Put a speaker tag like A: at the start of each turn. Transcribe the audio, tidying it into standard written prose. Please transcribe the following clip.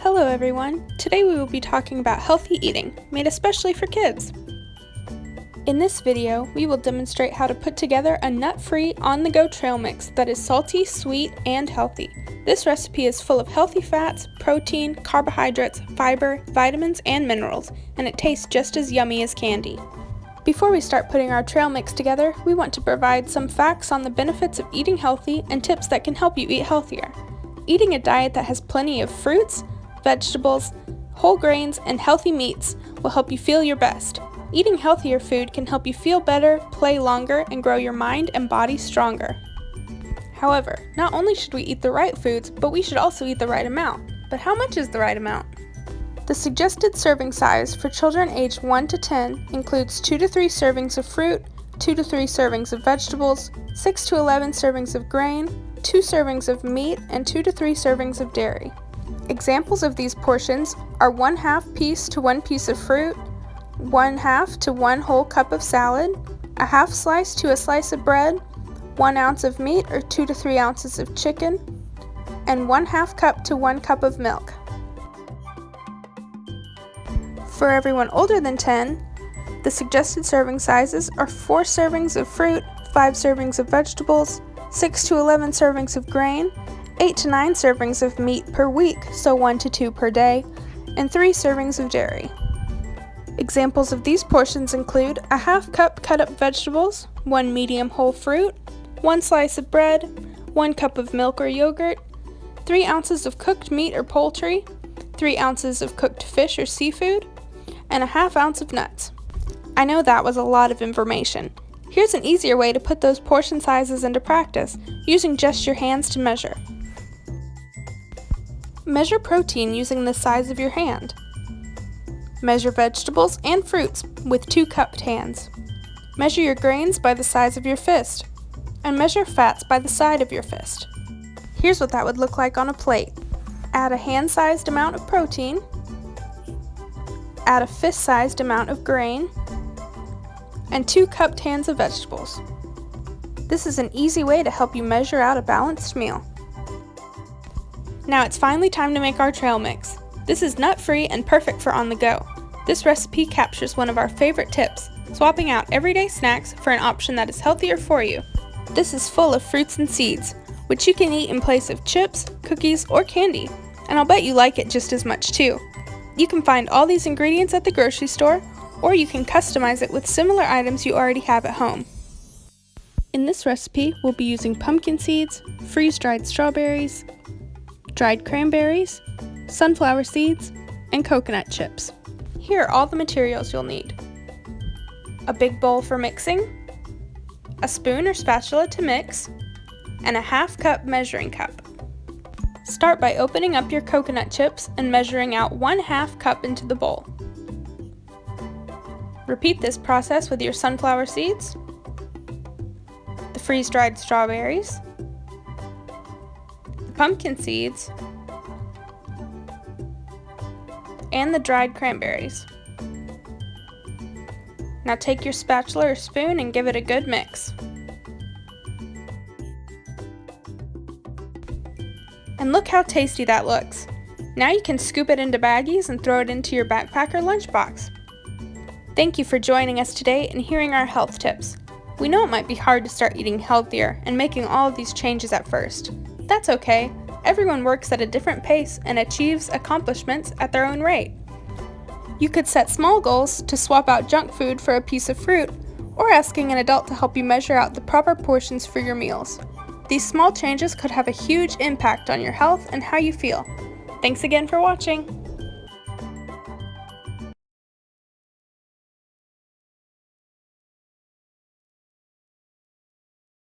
A: Hello everyone! Today we will be talking about healthy eating, made especially for kids. In this video, we will demonstrate how to put together a nut-free, on-the-go trail mix that is salty, sweet, and healthy. This recipe is full of healthy fats, protein, carbohydrates, fiber, vitamins, and minerals, and it tastes just as yummy as candy. Before we start putting our trail mix together, we want to provide some facts on the benefits of eating healthy and tips that can help you eat healthier. Eating a diet that has plenty of fruits, vegetables, whole grains, and healthy meats will help you feel your best. Eating healthier food can help you feel better, play longer, and grow your mind and body stronger. However, not only should we eat the right foods, but we should also eat the right amount. But how much is the right amount? The suggested serving size for children aged 1 to 10 includes 2 to 3 servings of fruit, 2 to 3 servings of vegetables, 6 to 11 servings of grain, 2 servings of meat, and 2 to 3 servings of dairy. Examples of these portions are 1/2 piece to 1 piece of fruit, 1/2 to 1 whole cup of salad, a half slice to a slice of bread, 1 ounce of meat or 2 to 3 ounces of chicken, and 1/2 cup to 1 cup of milk. For everyone older than 10, the suggested serving sizes are 4 servings of fruit, 5 servings of vegetables, 6 to 11 servings of grain, 8 to 9 servings of meat per week, so 1 to 2 per day, and 3 servings of dairy. Examples of these portions include a half cup cut up vegetables, 1 medium whole fruit, 1 slice of bread, 1 cup of milk or yogurt, 3 ounces of cooked meat or poultry, 3 ounces of cooked fish or seafood, and a half ounce of nuts. I know that was a lot of information. Here's an easier way to put those portion sizes into practice, using just your hands to measure. Measure protein using the size of your hand. Measure vegetables and fruits with 2 cupped hands. Measure your grains by the size of your fist. And measure fats by the side of your fist. Here's what that would look like on a plate. Add a hand-sized amount of protein. Add a fist-sized amount of grain. And 2 cupped hands of vegetables. This is an easy way to help you measure out a balanced meal. Now it's finally time to make our trail mix. This is nut-free and perfect for on the go. This recipe captures one of our favorite tips, swapping out everyday snacks for an option that is healthier for you. This is full of fruits and seeds, which you can eat in place of chips, cookies, or candy, and I'll bet you like it just as much too. You can find all these ingredients at the grocery store, or you can customize it with similar items you already have at home. In this recipe, we'll be using pumpkin seeds, freeze-dried strawberries, dried cranberries, sunflower seeds, and coconut chips. Here are all the materials you'll need. A big bowl for mixing, a spoon or spatula to mix, and a half cup measuring cup. Start by opening up your coconut chips and measuring out 1/2 cup into the bowl. Repeat this process with your sunflower seeds, the freeze-dried strawberries, the pumpkin seeds, and the dried cranberries. Now take your spatula or spoon and give it a good mix. And look how tasty that looks. Now you can scoop it into baggies and throw it into your backpack or lunchbox. Thank you for joining us today and hearing our health tips. We know it might be hard to start eating healthier and making all of these changes at first. That's okay. Everyone works at a different pace and achieves accomplishments at their own rate. You could set small goals to swap out junk food for a piece of fruit, or asking an adult to help you measure out the proper portions for your meals. These small changes could have a huge impact on your health and how you feel. Thanks again for watching.